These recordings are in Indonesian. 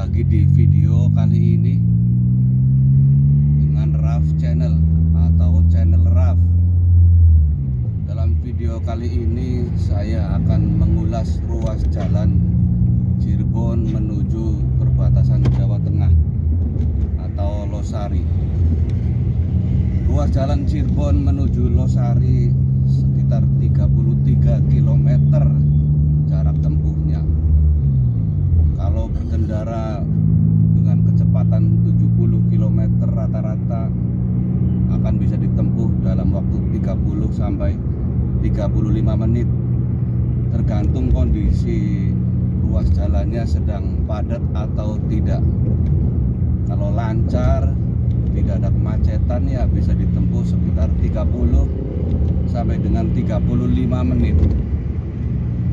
lagi di video kali ini dengan Raf Channel atau channel Raf. Dalam video kali ini saya akan mengulas ruas jalan Cirebon menuju perbatasan Jawa Tengah atau Losari. Ruas jalan Cirebon menuju Losari sekitar 33 km jarak tempuhnya. Kalau berkendara dengan kecepatan 70 km rata-rata akan bisa ditempuh dalam waktu 30 sampai 35 menit, tergantung kondisi ruas jalannya sedang padat atau tidak. Kalau lancar, tidak ada kemacetan, ya bisa ditempuh sekitar 30 sampai dengan 35 menit.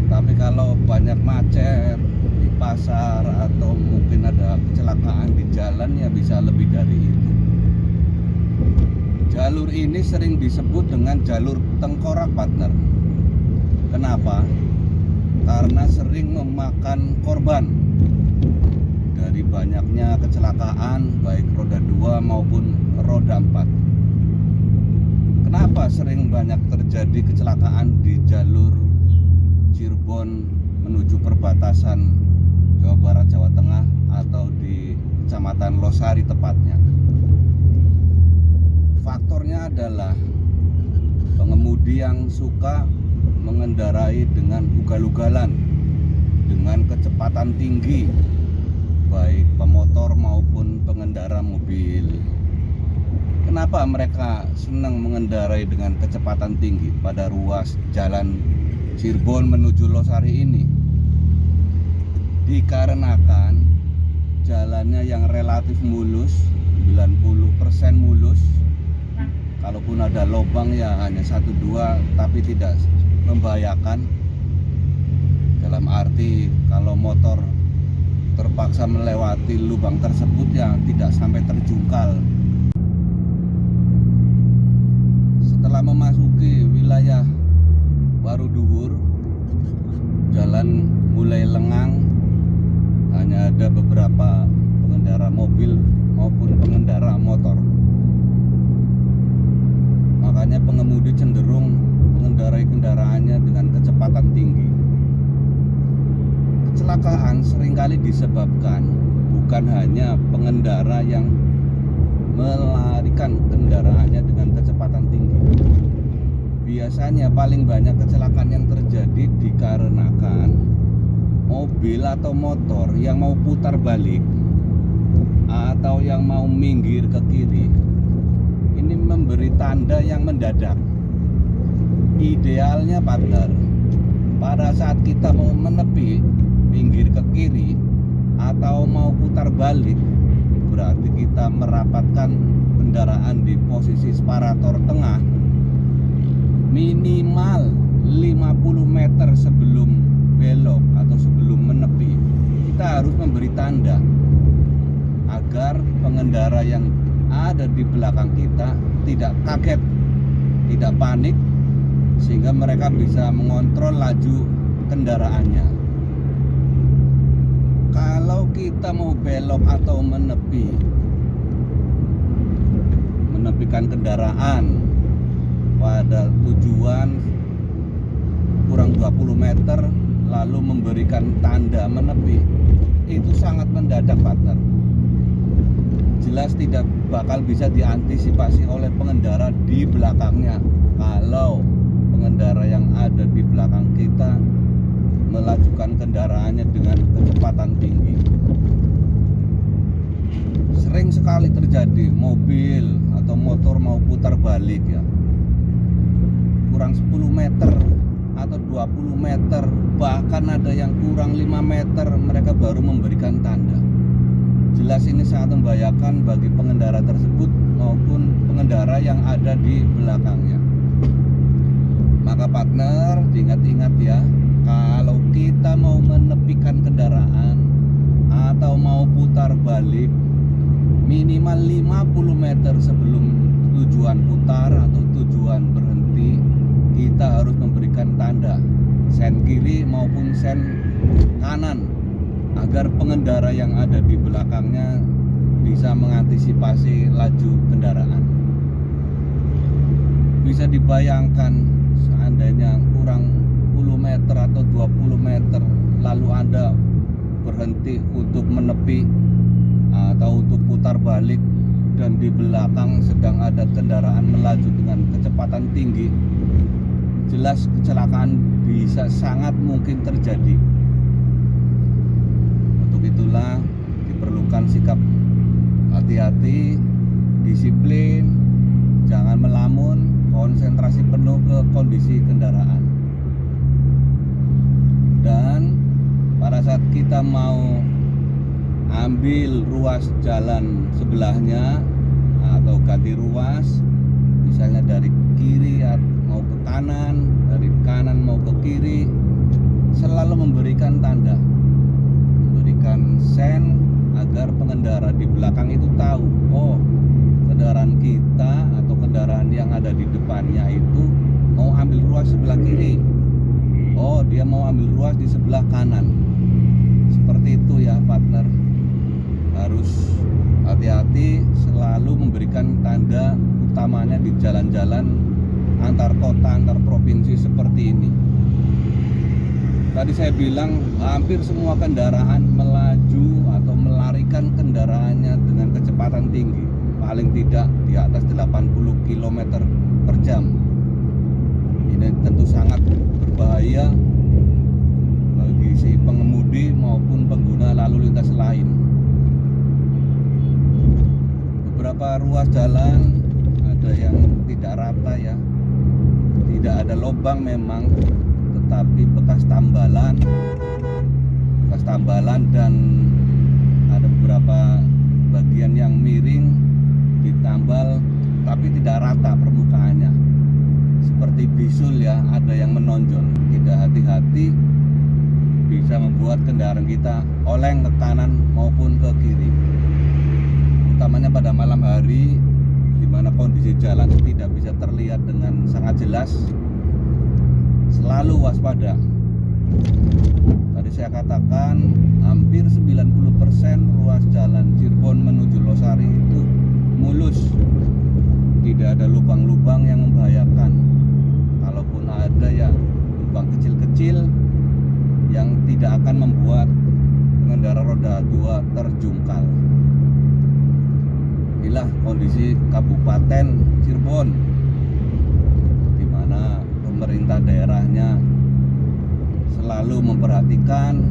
Tapi kalau banyak macet di pasar atau mungkin ada kecelakaan di jalan, ya bisa lebih dari itu. Jalur ini sering disebut dengan jalur tengkorak, partner. Kenapa? Karena sering memakan korban dari banyaknya kecelakaan baik roda 2 maupun roda 4. Kenapa sering banyak terjadi kecelakaan di jalur Cirebon menuju perbatasan Jawa Barat Jawa Tengah atau di Kecamatan Losari tepatnya? Faktornya adalah pengemudi yang suka mengendarai dengan ugal-ugalan, dengan kecepatan tinggi, baik pemotor maupun pengendara mobil. Kenapa mereka senang mengendarai dengan kecepatan tinggi pada ruas jalan Cirebon menuju Losari ini? Dikarenakan jalannya yang relatif mulus, 90% mulus. Kalaupun ada lubang ya hanya 1-2, tapi tidak membahayakan. Dalam arti kalau motor terpaksa melewati lubang tersebut ya tidak sampai terjungkal. Setelah memasuki wilayah Waruduwur, jalan mulai lengang, hanya ada beberapa pengendara mobil maupun pengendara motor. Makanya pengemudi cenderung mengendarai kendaraannya dengan kecepatan tinggi. Kecelakaan seringkali disebabkan bukan hanya pengendara yang melarikan kendaraannya dengan kecepatan tinggi. Biasanya paling banyak kecelakaan yang terjadi dikarenakan mobil atau motor yang mau putar balik atau yang mau minggir ke kiri. Ini memberi tanda yang mendadak. Idealnya, partner, pada saat kita mau menepi, minggir ke kiri atau mau putar balik, berarti kita merapatkan kendaraan di posisi separator tengah minimal 50 meter sebelum belok atau sebelum menepi. Kita harus memberi tanda agar pengendara yang ada di belakang kita tidak kaget, tidak panik, sehingga mereka bisa mengontrol laju kendaraannya. Kalau kita mau belok atau menepikan kendaraan pada tujuan kurang 20 meter lalu memberikan tanda menepi, itu sangat mendadak, partner. Jelas tidak bakal bisa diantisipasi oleh pengendara di belakangnya kalau pengendara yang ada di belakang kita melajukan kendaraannya dengan kecepatan tinggi. Sering sekali terjadi mobil atau motor mau putar balik ya, kurang 10 meter atau 20 meter, bahkan ada yang kurang 5 meter mereka baru memberikan tanda. Jelas ini sangat membahayakan bagi pengendara tersebut maupun pengendara yang ada di belakangnya. Maka partner, diingat-ingat ya, kalau kita mau menepikan kendaraan atau mau putar balik, minimal 50 meter sebelum tujuan putar atau tujuan berhenti, kita harus memberikan tanda sen kiri maupun sen kanan agar pengendara yang ada di belakangnya bisa mengantisipasi laju kendaraan. Bisa dibayangkan seandainya kurang 10 meter atau 20 meter lalu Anda berhenti untuk menepi atau untuk putar balik dan di belakang sedang ada kendaraan melaju dengan kecepatan tinggi, jelas kecelakaan bisa sangat mungkin terjadi. Untuk itulah diperlukan sikap hati-hati, disiplin, jangan melamun, konsentrasi penuh ke kondisi kendaraan. Dan pada saat kita mau ambil ruas jalan sebelahnya atau ganti ruas, misalnya dari kiri mau ke kanan, dari kanan mau ke kiri, selalu memberikan tanda, memberikan sen agar pengendara di belakang itu tahu, oh kendaraan kita atau kendaraan yang ada di depannya itu mau ambil ruas sebelah kiri, oh dia mau ambil ruas di sebelah kanan. Seperti itu ya partner, harus hati-hati, selalu memberikan tanda, utamanya di jalan-jalan antar kota, antar provinsi seperti ini. Tadi saya bilang hampir semua kendaraan melaju atau melarikan kendaraannya dengan kecepatan tinggi, paling tidak di atas 80 km per jam. Ini tentu sangat berbahaya bagi si pengemudi maupun pengguna lalu lintas lain. Beberapa ruas jalan ada yang tidak rata ya, tidak ada lubang memang, tetapi bekas tambalan dan ada beberapa bagian yang miring ditambal tapi tidak rata permukaannya, seperti bisul ya, ada yang menonjol. Tidak hati-hati bisa membuat kendaraan kita oleng ke kanan maupun ke kiri, utamanya pada malam hari di mana kondisi jalan tidak bisa terlihat dengan sangat jelas. Selalu waspada. Tadi saya katakan hampir 90% ruas jalan Cirebon menuju Losari itu mulus, tidak ada lubang-lubang yang membahayakan. Kalaupun ada ya lubang kecil-kecil yang tidak akan membuat pengendara roda 2 terjungkal. Inilah kondisi Kabupaten Cirebon, di mana pemerintah daerahnya selalu memperhatikan,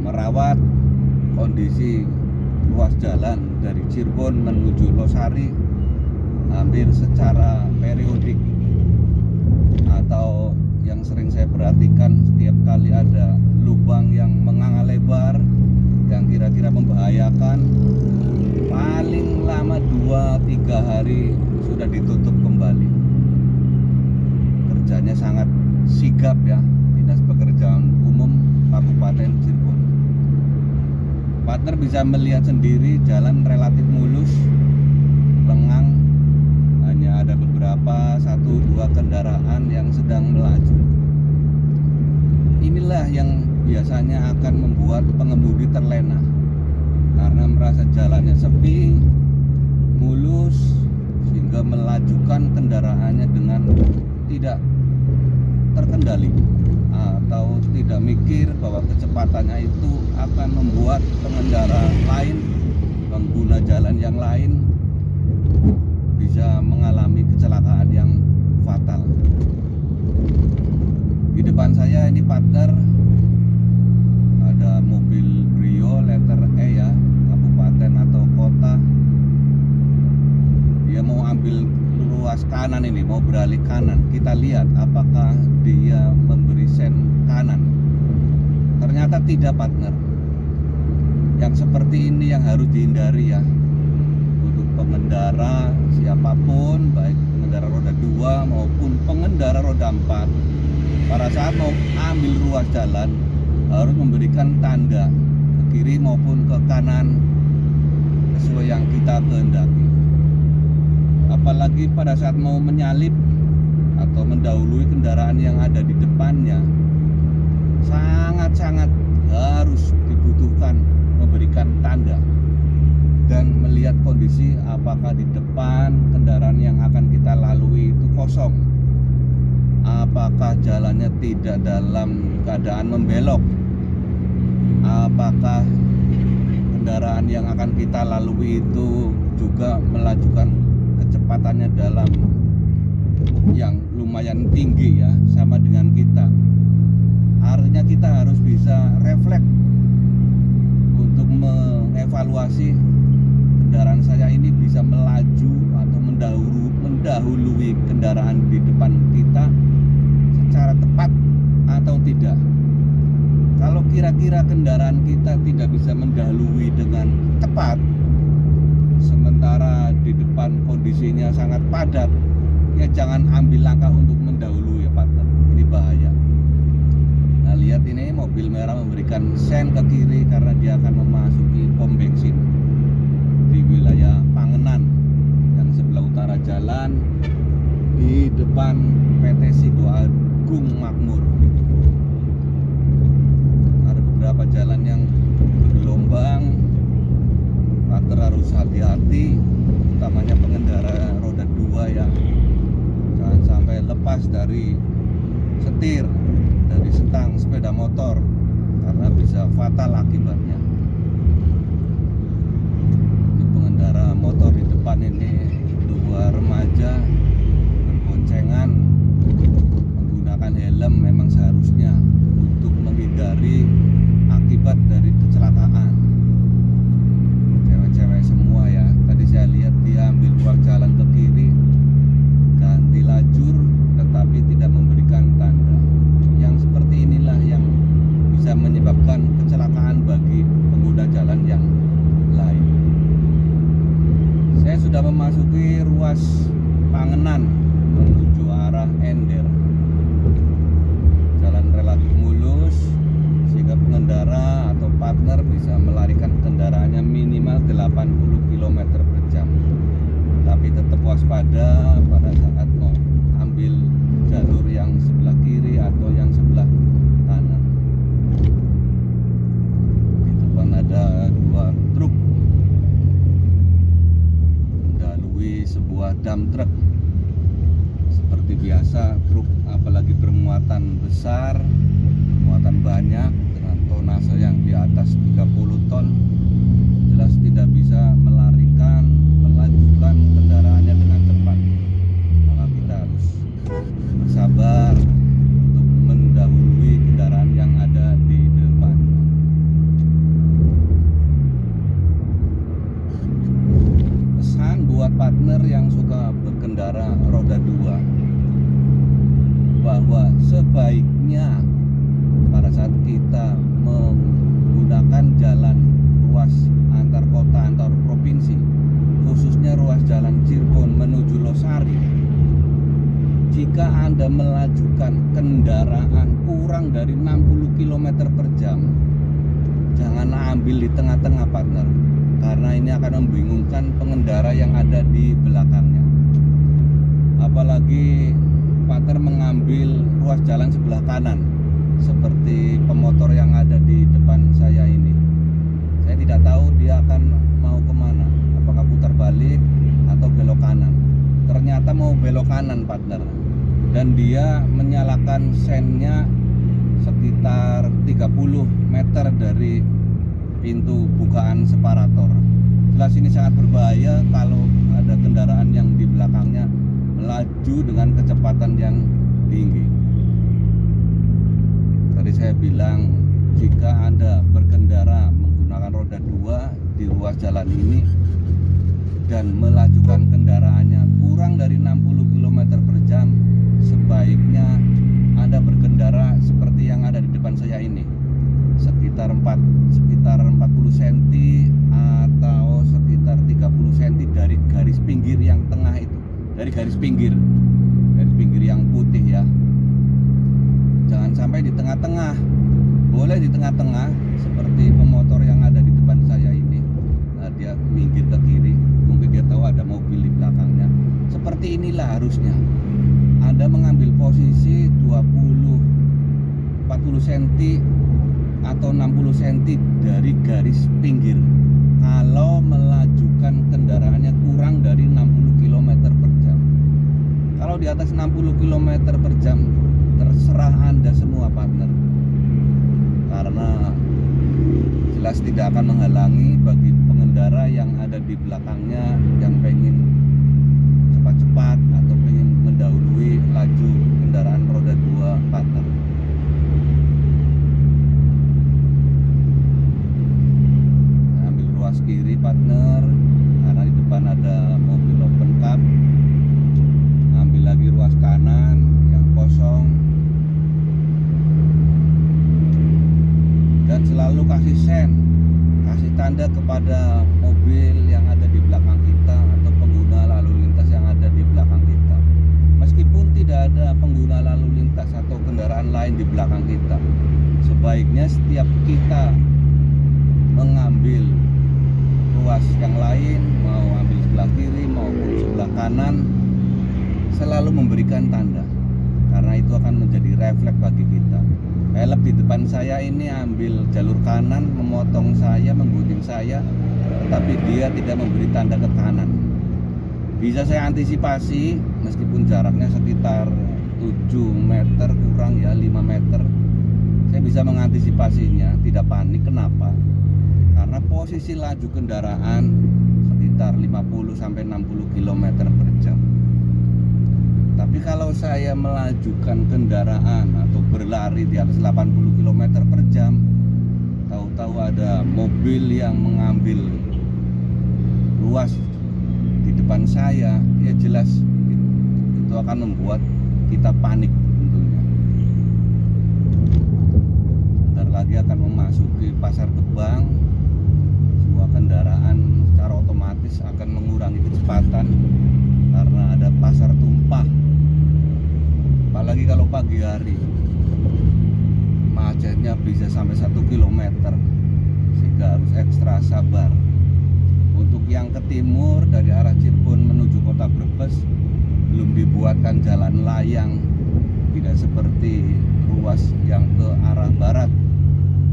merawat kondisi ruas jalan dari Cirebon menuju Losari hampir secara periodik, atau yang sering saya perhatikan setiap kali ada lubang yang menganga lebar yang kira-kira membahayakan, paling lama 2-3 hari sudah ditutup kembali. Kerjanya sangat sigap ya Dinas Pekerjaan Umum Kabupaten Cirebon. Partner bisa melihat sendiri jalan relatif mulus, lengang, hanya ada beberapa 1-2 kendaraan yang sedang melaju. Inilah yang biasanya akan membuat pengemudi terlena karena merasa jalannya sepi, mulus, sehingga melajukan kendaraannya dengan tidak terkendali atau tidak mikir bahwa kecepatannya itu akan membuat pengendara lain, pengguna jalan yang lain bisa mengalami kecelakaan yang fatal. Di depan saya ini partner ada mobil Brio letter E ya, kabupaten atau kota. Dia mau ambil ruas kanan ini, mau beralih kanan. Kita lihat apakah dia memberi sen kanan. Ternyata tidak partner. Yang seperti ini yang harus dihindari ya, untuk pengendara siapapun, baik pengendara roda 2 maupun pengendara roda 4, pada saat mau ambil ruas jalan harus memberikan tanda ke kiri maupun ke kanan sesuai yang kita kehendaki. Apalagi pada saat mau menyalip atau mendahului kendaraan yang ada di depannya, sangat-sangat harus dibutuhkan memberikan tanda dan melihat kondisi apakah di depan kendaraan yang akan kita lalui itu kosong, apakah jalannya tidak dalam keadaan membelok, apakah kendaraan yang akan kita lalui itu juga melajukan kecepatannya dalam yang lumayan tinggi ya, sama dengan kita. Artinya kita harus bisa refleks untuk mengevaluasi kendaraan saya ini bisa melaju atau mendahului kendaraan di depan kita secara tepat atau tidak. Kalau kira-kira kendaraan kita tidak bisa mendahului dengan cepat, sementara di depan kondisinya sangat padat, ya jangan ambil langkah untuk mendahului ya partner, ini bahaya. Nah lihat ini mobil merah memberikan sen ke kiri karena dia akan memasuki pom bensin di wilayah Pangenan yang sebelah utara jalan di depan PT Sido Agung Makmur. Ada beberapa jalan yang bergelombang, partner harus hati-hati, utamanya pengendara roda 2 ya. Jangan sampai lepas dari setir, dari setang sepeda motor, karena bisa fatal akibatnya. Ini pengendara motor di depan ini, dua remaja berboncengan menggunakan helm memang seharusnya untuk menghindari akibat dari kecelakaan. Cewek-cewek semua ya. Tadi saya lihat dia ambil ruang jalan ke kiri, ganti lajur, tetapi tidak memberikan tanda. Yang seperti inilah yang bisa menyebabkan kecelakaan bagi pengguna jalan yang lain. Saya sudah memasuki ruas Pangenan menuju arah Ender. Jalan relatif mulus sehingga pengendara atau partner bisa melarikan kendaraannya minimal 80 km per jam. Tapi tetap waspada pada saat mau ambil jalur yang sebelah kiri atau yang sebelah kanan. Di depan ada dua truk mendahului sebuah dump truck. Seperti biasa truk apalagi bermuatan besar, muatan banyak dengan tonase yang di atas 30 ton, jelas tidak bisa melajukan kendaraannya dengan cepat. Maka kita harus bersabar untuk mendahului kendaraan yang ada di depan. Pesan buat partner yang suka berkendara roda 2, bahwa sebaiknya pada saat kita menggunakan jalan ruas antar kota, antar provinsi, khususnya ruas jalan Cirebon menuju Losari, jika Anda melajukan kendaraan kurang dari 60 km per jam, jangan ambil di tengah-tengah partner, karena ini akan membingungkan pengendara yang ada di belakangnya. Apalagi partner mengambil ruas jalan sebelah kanan seperti pemotor yang ada di depan saya ini. Saya tidak tahu dia akan mau kemana, apakah putar balik atau belok kanan. Ternyata mau belok kanan partner, dan dia menyalakan sennya sekitar 30 meter dari pintu bukaan separator. Jelas ini sangat berbahaya kalau ada kendaraan yang di belakangnya melaju dengan kecepatan yang tinggi. Tadi saya bilang, jika Anda berkendara menggunakan roda 2 di ruas jalan ini dan melajukan kendaraannya kurang dari 60 km per jam, sebaiknya Anda berkendara seperti yang ada di depan saya ini, sekitar 40 cm atau sekitar 30 cm dari garis pinggir yang tengah itu, dari garis pinggir yang putih ya. Jangan sampai di tengah-tengah. Boleh di tengah-tengah seperti pemotor yang ada di depan saya ini. Nah, dia minggir ke kiri, mungkin dia tahu ada mobil di belakangnya. Seperti inilah harusnya Anda mengambil posisi 20-40 cm atau 60 cm dari garis pinggir kalau melajukan kendaraannya kurang dari 60 km per jam. Kalau di atas 60 km per jam terserah Anda semua partner, karena jelas tidak akan menghalangi bagi pengendara yang ada di belakangnya yang pengen cepat-cepat atau pengen mendahului laju kendaraan roda 2 partner. Ambil ruas kiri partner, karena di depan ada mobil open cab. Ambil lagi ruas kanan yang kosong, dan selalu kasih sen, kasih tanda kepada mobil yang ada di belakang kita atau pengguna lalu lintas yang ada di belakang kita. Meskipun tidak ada pengguna lalu lintas atau kendaraan lain di belakang kita, sebaiknya setiap kita mengambil ruas yang lain, mau ambil sebelah kiri maupun sebelah kanan, selalu memberikan tanda, karena itu akan menjadi refleks bagi kita. Pelek di depan saya ini ambil jalur kanan, memotong saya, menggunting saya, tetapi dia tidak memberi tanda ke kanan. Bisa saya antisipasi, meskipun jaraknya sekitar 7 meter kurang ya, 5 meter. Saya bisa mengantisipasinya, tidak panik. Kenapa? Karena posisi laju kendaraan sekitar 50-60 km per jam. Tapi kalau saya melajukan kendaraan atau berlari di atas 80 km per jam, tahu-tahu ada mobil yang mengambil ruas di depan saya, ya jelas itu akan membuat kita panik tentunya. Bentar lagi akan memasuki Pasar Gebang. Sebuah kendaraan secara otomatis akan mengurangi kecepatan karena ada pasar tumpah. Apalagi kalau pagi hari, macetnya bisa sampai 1 km, sehingga harus ekstra sabar. Untuk yang ke timur dari arah Cirebon menuju kota Brebes belum dibuatkan jalan layang, tidak seperti ruas yang ke arah barat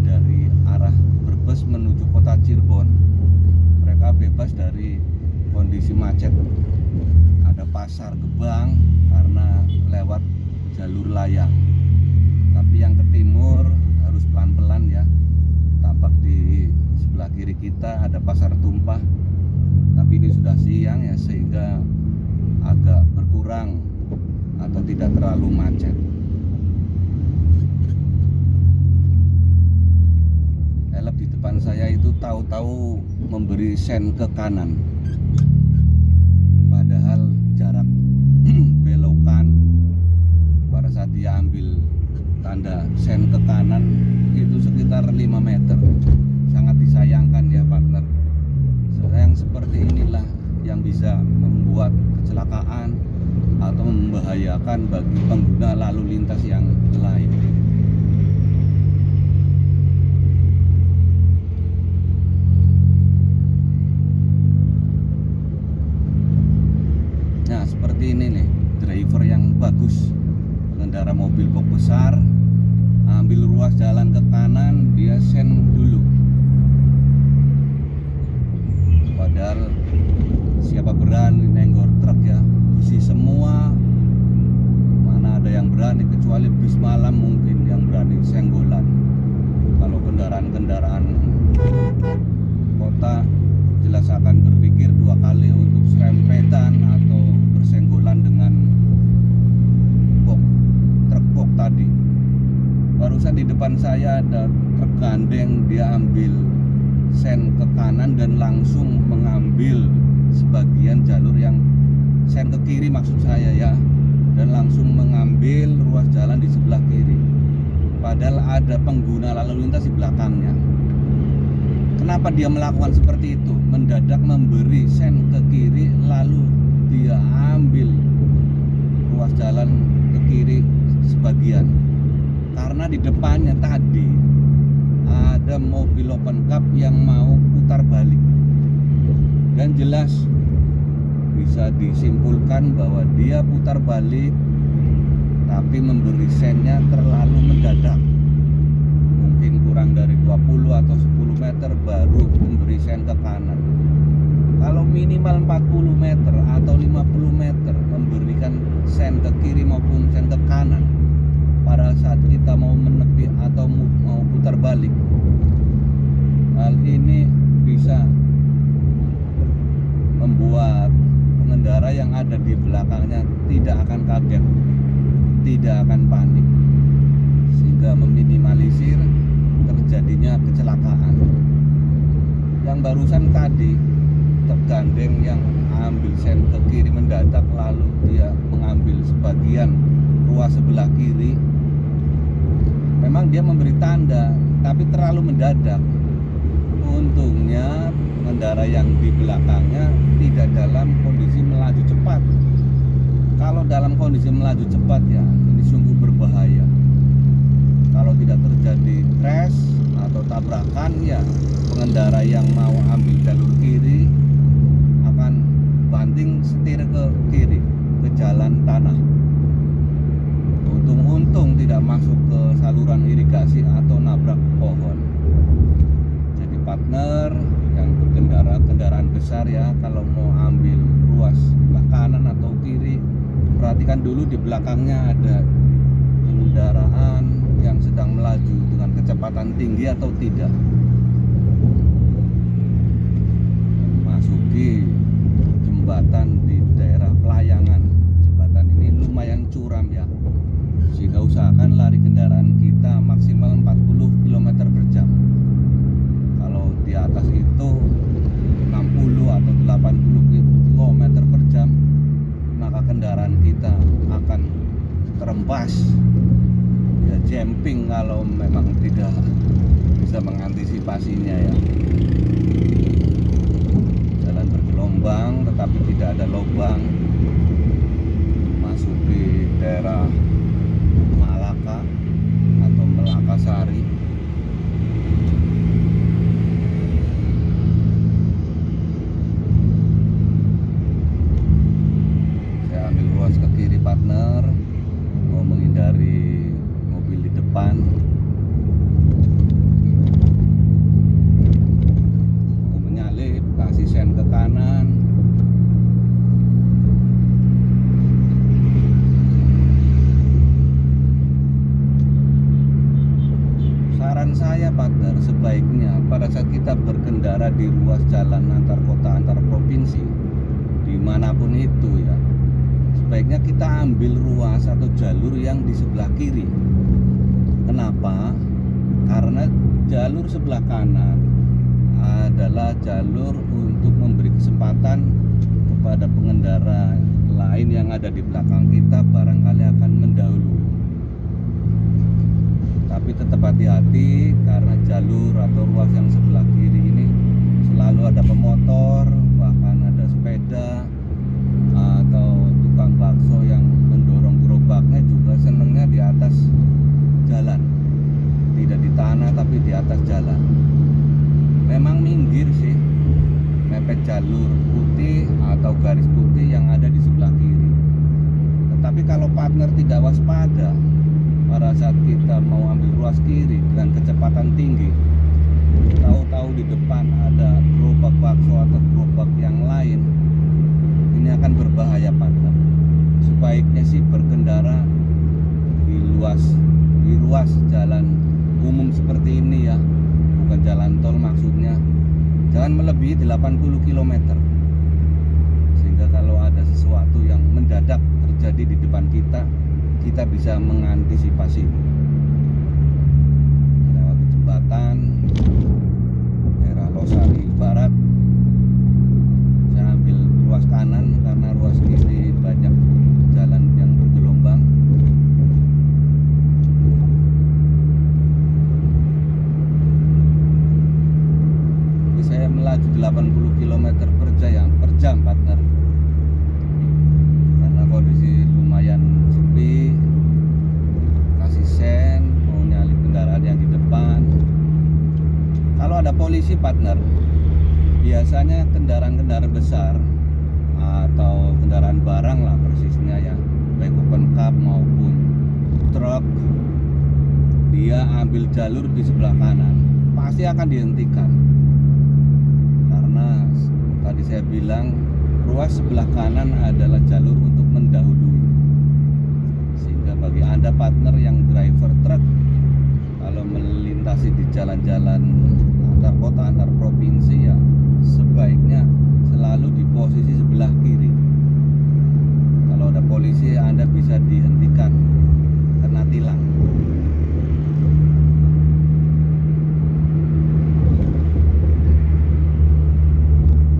dari arah Brebes menuju kota Cirebon. Mereka bebas dari kondisi macet. Ada Pasar Gebang karena lewat jalur layang. Tapi yang ke timur harus pelan-pelan ya. Tampak di sebelah kiri kita ada pasar tumpah, tapi ini sudah siang ya, sehingga agak berkurang atau tidak terlalu macet. Elep di depan saya itu tahu-tahu memberi sen ke kanan, padahal jarak belokan pada saat dia ambil tanda sen ke kanan itu sekitar 5 meter. Sangat disayangkan ya partner. Yang seperti inilah yang bisa membuat kecelakaan atau membahayakan bagi pengguna lalu lintas yang lain. Nah, seperti ini nih, driver yang bagus, pengendara mobil box besar, ambil ruas jalan ke kanan, dia sen dulu. Padahal siapa berani nenggor truk ya, busi semua, mana ada yang berani, kecuali bis malam mungkin yang berani senggolan. Kalau kendaraan-kendaraan kota jelas akan berpikir 2 kali untuk serempetan atau bersenggolan dengan truk box tadi. Barusan di depan saya ada truk gandeng, dia ambil sen ke kanan dan langsung mengambil sebagian jalur yang sen ke kiri maksud saya ya, dan langsung mengambil ruas jalan di sebelah kiri, padahal ada pengguna lalu lintas di belakangnya. Kenapa dia melakukan seperti itu? Mendadak memberi sen ke kiri lalu dia ambil ruas jalan ke kiri sebagian, karena di depannya tadi ada mobil open cab yang mau putar balik, dan jelas bisa disimpulkan bahwa dia putar balik tapi memberi sennya terlalu mendadak, mungkin kurang dari 20 atau 10 meter baru memberi sen ke kanan. Kalau minimal 40 meter atau 50 meter memberikan sen ke kiri maupun sen ke kanan pada saat kita mau menepi atau mau putar balik. Hal ini bisa membuat pengendara yang ada di belakangnya tidak akan kaget, tidak akan panik, sehingga meminimalisir terjadinya kecelakaan. Yang barusan tadi tergandeng yang ambil sen ke kiri mendadak, lalu dia mengambil sebagian ruas sebelah kiri. Memang dia memberi tanda, tapi terlalu mendadak. Untungnya pengendara yang di belakangnya tidak dalam kondisi melaju cepat. Kalau dalam kondisi melaju cepat ya ini sungguh berbahaya. Kalau tidak terjadi crash atau tabrakan ya pengendara yang mau ambil jalur kiri akan banting setir ke kiri ke jalan tanah. Untung tidak masuk ke saluran irigasi atau nabrak pohon. Jadi partner yang berkendara kendaraan besar ya, kalau mau ambil ruas sebelah kanan atau kiri, perhatikan dulu di belakangnya ada kendaraan yang sedang melaju dengan kecepatan tinggi atau tidak. Masuki jembatan di daerah Pelayangan. Jembatan ini lumayan curam ya, sehingga usahakan lari kendaraan kita maksimal 40 km per jam. Kalau di atas itu 60 atau 80 km per jam, maka kendaraan kita akan terempas ya, jumping kalau memang tidak bisa mengantisipasinya ya. Jalan bergelombang tetapi tidak ada lubang, masuk di daerah Malaka atau Melakasari. Saya ambil ruas ke kiri partner, mau menghindari mobil di depan. Mau menyalip, kasih sen ke kanan. Saran saya partner, sebaiknya pada saat kita berkendara di ruas jalan antar kota, antar provinsi, dimanapun itu ya, sebaiknya kita ambil ruas atau jalur yang di sebelah kiri. Kenapa? Karena jalur sebelah kanan adalah jalur untuk memberi kesempatan kepada pengendara lain yang ada di belakang kita barangkali akan mendahului. Tapi tetap hati-hati karena jalur atau ruas yang sebelah kiri ini selalu ada pemotor, bahkan ada sepeda atau tukang bakso yang mendorong gerobaknya juga senengnya di atas jalan, tidak di tanah tapi di atas jalan. Memang minggir sih, mepet jalur putih atau garis putih yang ada di sebelah kiri. Tetapi kalau partner tidak waspada pada saat kita mau ambil ruas kiri dengan kecepatan tinggi, tahu-tahu di depan ada gerobak bakso atau gerobak yang lain, ini akan berbahaya partner. Sebaiknya sih berkendara di ruas jalan umum seperti ini ya, bukan jalan tol maksudnya. Jangan melebihi 80 km, sehingga kalau ada sesuatu yang mendadak terjadi di depan kita, kita bisa mengantisipasi. Lewati jembatan daerah Losari Barat, saya ambil ruas kanan karena ruas kiri banyak jalan yang bergelombang. Jadi saya melaju 80 km per jam partner, karena kondisi lumayan sepi. Kasih sen, mau nyalip kendaraan yang di depan. Kalau ada polisi partner, biasanya kendaraan-kendaraan besar atau kendaraan barang lah persisnya ya, baik open cab maupun truk, dia ambil jalur di sebelah kanan. pasti akan dihentikan. Karena tadi saya bilang ruas sebelah kanan adalah jalur untuk mendahului. Sehingga bagi Anda partner yang driver truk, kalau melintasi di jalan-jalan antar kota, antar provinsi, ya sebaiknya selalu di posisi sebelah kiri. Kalau ada polisi, Anda bisa dihentikan, kena tilang.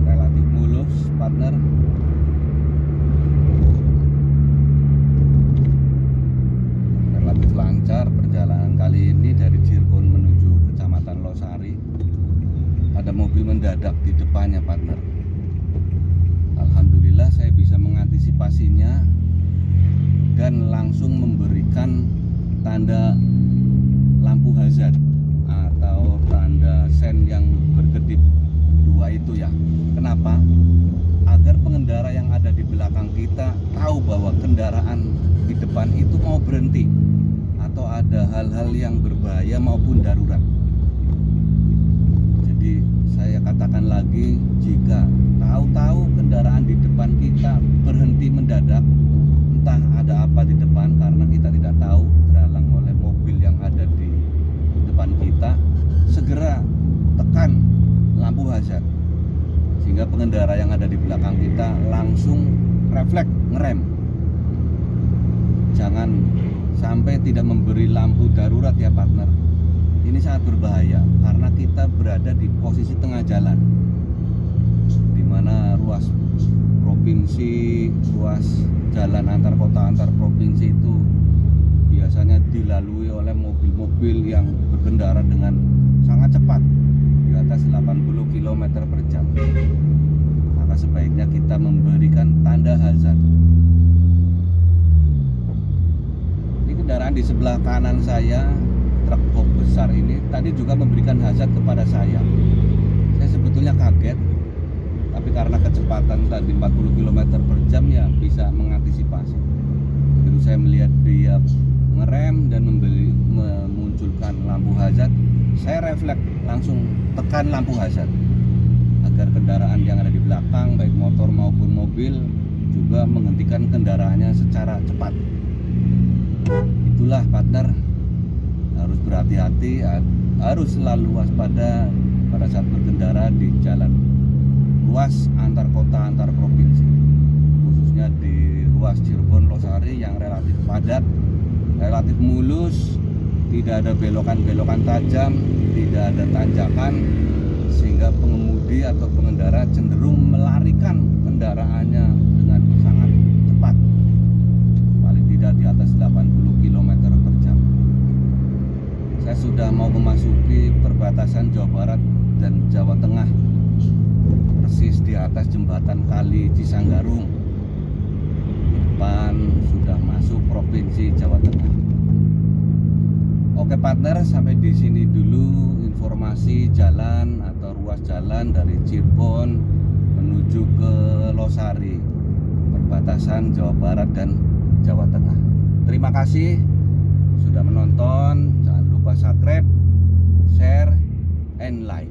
Relatif mulus partner. Relatif lancar perjalanan kali ini dari Cirebon menuju Kecamatan Losari. Ada mobil mendadak di depannya partner. Alhamdulillah saya bisa mengantisipasinya dan langsung memberikan tanda lampu hazard atau tanda sen yang berkedip dua itu ya. Kenapa? Agar pengendara yang ada di belakang kita tahu bahwa kendaraan di depan itu mau berhenti atau ada hal-hal yang berbahaya maupun darurat. Jadi saya katakan lagi, jika tahu-tahu kendaraan di depan kita berhenti mendadak, entah ada apa di depan karena kita tidak tahu, terhalang oleh mobil yang ada di depan kita, segera tekan lampu hazard sehingga pengendara yang ada di belakang kita langsung refleks ngerem. Jangan sampai tidak memberi lampu darurat ya partner. Ini sangat berbahaya karena kita berada di posisi tengah jalan, di mana ruas provinsi, ruas jalan antar kota, antar provinsi itu biasanya dilalui oleh mobil-mobil yang berkendara dengan sangat cepat, di atas 80 km per jam. Maka sebaiknya kita memberikan tanda hazard. Ini kendaraan di sebelah kanan saya, truk box besar ini tadi juga memberikan hazard kepada saya. Saya sebetulnya kaget, tapi karena kecepatan tadi 40 km per jam ya bisa mengantisipasi. Begitu saya melihat dia ngerem dan memunculkan lampu hazard, saya refleks langsung tekan lampu hazard agar kendaraan yang ada di belakang baik motor maupun mobil juga menghentikan kendaraannya secara cepat. Itulah partner, harus berhati-hati, harus selalu waspada pada saat berkendara di jalan ruas antar kota, antar provinsi, khususnya di ruas Cirebon Losari yang relatif padat, relatif mulus, tidak ada belokan-belokan tajam, tidak ada tanjakan, sehingga pengemudi atau pengendara cenderung melarikan kendaraannya dengan sangat cepat, paling tidak di atas 80 km per jam. Saya sudah mau memasuki perbatasan Jawa Barat dan Jawa Tengah, persis di atas jembatan Kali Cisanggarung. Depan sudah masuk provinsi Jawa Tengah. Oke partner, sampai di sini dulu informasi jalan atau ruas jalan dari Cirebon menuju ke Losari, perbatasan Jawa Barat dan Jawa Tengah. Terima kasih sudah menonton. Jangan lupa subscribe, share, and like.